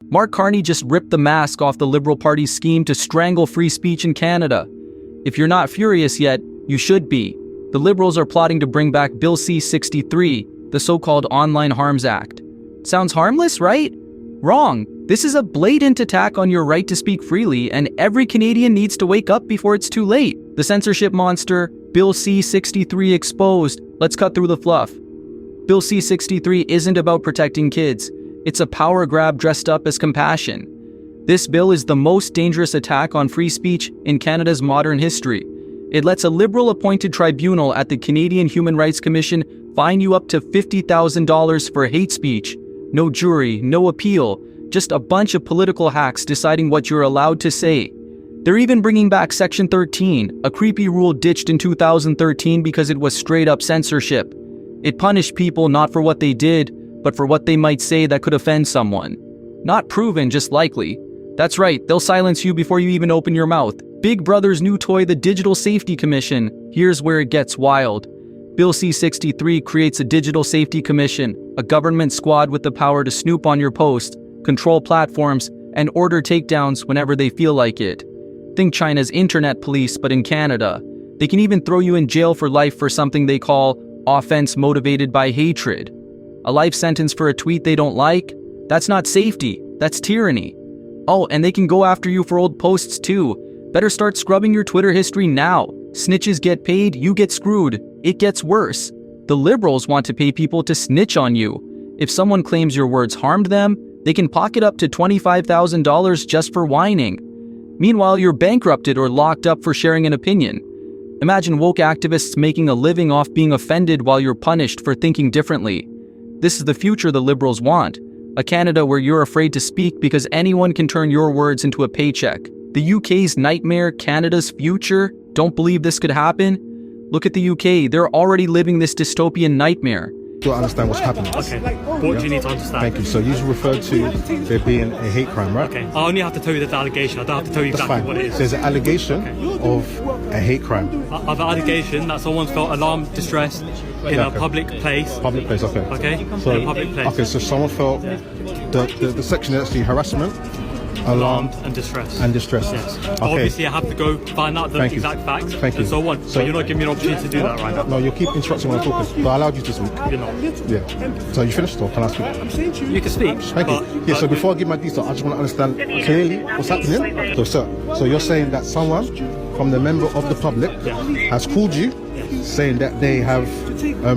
Mark Carney just ripped the mask off the Liberal Party's scheme to strangle free speech in Canada. If you're not furious yet, you should be. The Liberals are plotting to bring back Bill C-63, the so-called Online Harms Act. Sounds harmless, right? Wrong. This is a blatant attack on your right to speak freely, and every Canadian needs to wake up before it's too late. The censorship monster, Bill C-63 exposed. Let's cut through the fluff. Bill C-63 isn't about protecting kids. It's a power grab dressed up as compassion. This bill is the most dangerous attack on free speech in Canada's modern history. It lets a Liberal-appointed tribunal at the Canadian Human Rights Commission fine you up to $50,000 for hate speech. No jury, no appeal, just a bunch of political hacks deciding what you're allowed to say. They're even bringing back Section 13, a creepy rule ditched in 2013 because it was straight-up censorship. It punished people not for what they did, but for what they might say that could offend someone. Not proven, just likely. That's right, they'll silence you before you even open your mouth. Big Brother's new toy, the Digital Safety Commission. Here's where it gets wild. Bill C-63 creates a Digital Safety Commission, a government squad with the power to snoop on your posts, control platforms, and order takedowns whenever they feel like it. Think China's internet police, but in Canada. They can even throw you in jail for life for something they call offense motivated by hatred. A life sentence for a tweet they don't like? That's not safety, that's tyranny. Oh, and they can go after you for old posts too. Better start scrubbing your Twitter history now. Snitches get paid, you get screwed. It gets worse. The Liberals want to pay people to snitch on you. If someone claims your words harmed them, they can pocket up to $25,000 just for whining. Meanwhile, you're bankrupted or locked up for sharing an opinion. Imagine woke activists making a living off being offended while you're punished for thinking differently. This is the future the Liberals want. A Canada where you're afraid to speak because anyone can turn your words into a paycheck. The UK's nightmare, Canada's future? Don't believe this could happen? Look at the UK, they're already living this dystopian nightmare. Do I understand what's happening? Okay, what do you need to understand? Thank you. So you referred to there being a hate crime, right? Okay, I only have to tell you the allegation. I don't have to tell you exactly what it is. There's an allegation of a hate crime. Of an allegation that someone felt alarmed, distressed in a public place. Public place, okay. Okay, so, in a public place. Okay, so someone felt the section that's the harassment, alarmed and distressed. And distressed. Yes. Okay. Obviously, I have to go find out the exact facts and so on. So you're not giving me an opportunity to do that right now. No, you keep interrupting when I'm talking. But I allowed you to speak. You're not. Yeah. So you finished or can I speak? You can speak. Thank you. Yeah, so before I give my details, I just want to understand clearly what's happening. So, sir, so you're saying that someone from the member of the public has called you saying that they have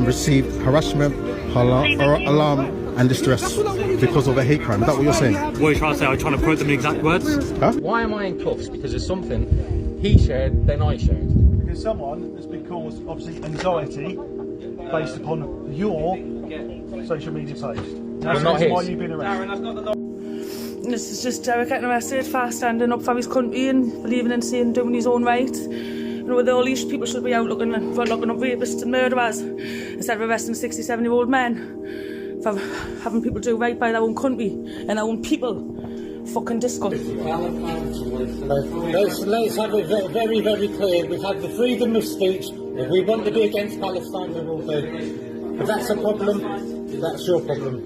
received harassment, alarm, and distress because of a hate crime. Is that what you're saying? What are you trying to say? Are you trying to quote them in exact words? Huh? Why am I in cuffs? Because there's something he shared, then I shared. Because someone has been caused, obviously, anxiety based upon your social media post. That's not his. Why you've been arrested. This is just Derek getting arrested for standing up for his country and believing in saying doing his own right. You know, all these people should be out looking up rapists and murderers instead of arresting 67-year-old men for having people do right by their own country and their own people. Fucking disgusting. Let's have it very, very clear. We've had the freedom of speech. If we want to be against Palestine, we will do. If that's a problem, that's your problem.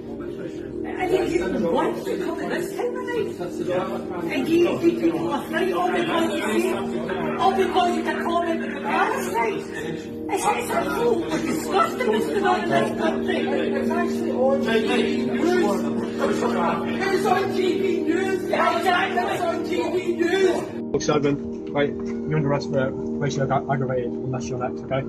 And if you want to come and assimilate, and you people are afraid of because you can call it the Palestine. It's a fool, disgusting, Mr. Northern country. It's actually on TV News. It's on TV News. It's on TV News. Look, Simon, right, you're under arrest for racially aggravated unless you're next, okay?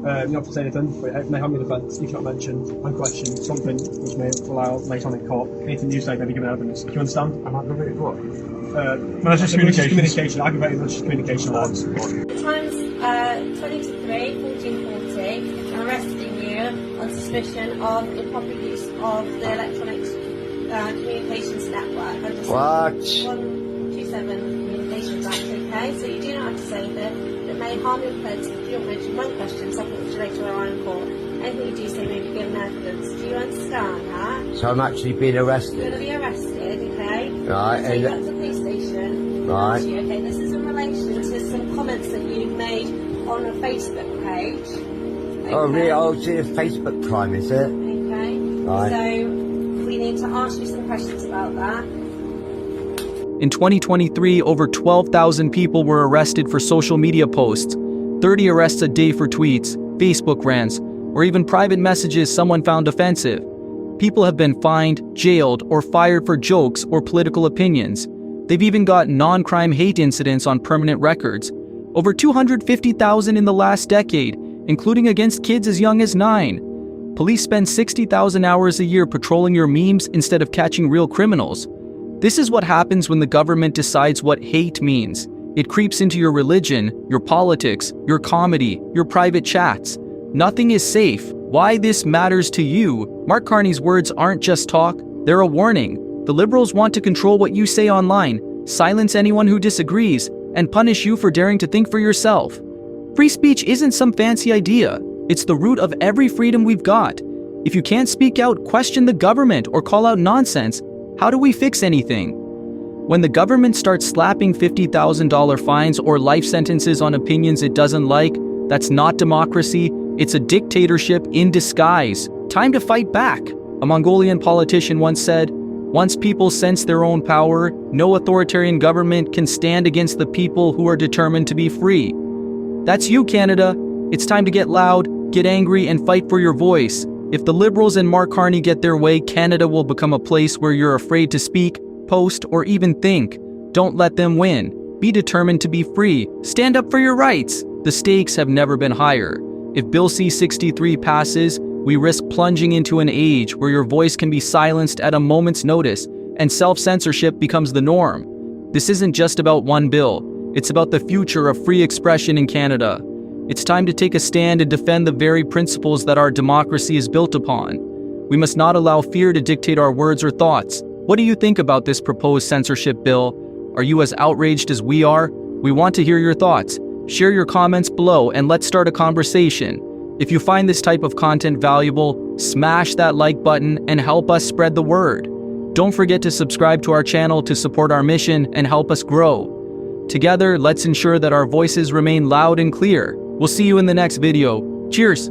You don't have to say anything, but it may have me defence, you've not mentioned, unquestioned, something which may allow later on in court. Anything you say may be given evidence. Do you understand? I'm aggravated what? Malicious communication, aggravated malicious communication laws. Times 20 to 3, 1440, I'm arresting you on suspicion of improper use of the electronic communications network. What? 127 Communications Act, okay? So you do not have to say anything. It may harm your defence if you don't mention one question, something which later on in court. Anything you do say may be given evidence. Do you understand that? So I'm actually being arrested? You're going to be arrested, okay? Right. So you to the police station. Right. Okay, this is in relation to some comments that you've made on a Facebook page. Okay? Oh, really? Oh, it's a Facebook crime, is it? Okay. Right. So we need to ask you some questions about that. In 2023, over 12,000 people were arrested for social media posts, 30 arrests a day for tweets, Facebook rants, or even private messages someone found offensive. People have been fined, jailed, or fired for jokes or political opinions. They've even got non-crime hate incidents on permanent records. Over 250,000 in the last decade, including against kids as young as 9. Police spend 60,000 hours a year patrolling your memes instead of catching real criminals. This is what happens when the government decides what hate means. It creeps into your religion, your politics, your comedy, your private chats. Nothing is safe. Why this matters to you? Mark Carney's words aren't just talk, they're a warning. The liberals want to control what you say online, silence anyone who disagrees, and punish you for daring to think for yourself. Free speech isn't some fancy idea. It's the root of every freedom we've got. If you can't speak out, question the government, or call out nonsense, how do we fix anything? When the government starts slapping $50,000 fines or life sentences on opinions it doesn't like, that's not democracy, it's a dictatorship in disguise. Time to fight back. A Mongolian politician once said, "Once people sense their own power, no authoritarian government can stand against the people who are determined to be free." That's you, Canada. It's time to get loud, get angry, and fight for your voice. If the Liberals and Mark Carney get their way, Canada will become a place where you're afraid to speak, post, or even think. Don't let them win. Be determined to be free. Stand up for your rights. The stakes have never been higher. If Bill C-63 passes, we risk plunging into an age where your voice can be silenced at a moment's notice, and self-censorship becomes the norm. This isn't just about one bill. It's about the future of free expression in Canada. It's time to take a stand and defend the very principles that our democracy is built upon. We must not allow fear to dictate our words or thoughts. What do you think about this proposed censorship bill? Are you as outraged as we are? We want to hear your thoughts. Share your comments below and let's start a conversation. If you find this type of content valuable, smash that like button and help us spread the word. Don't forget to subscribe to our channel to support our mission and help us grow. Together, let's ensure that our voices remain loud and clear. We'll see you in the next video. Cheers!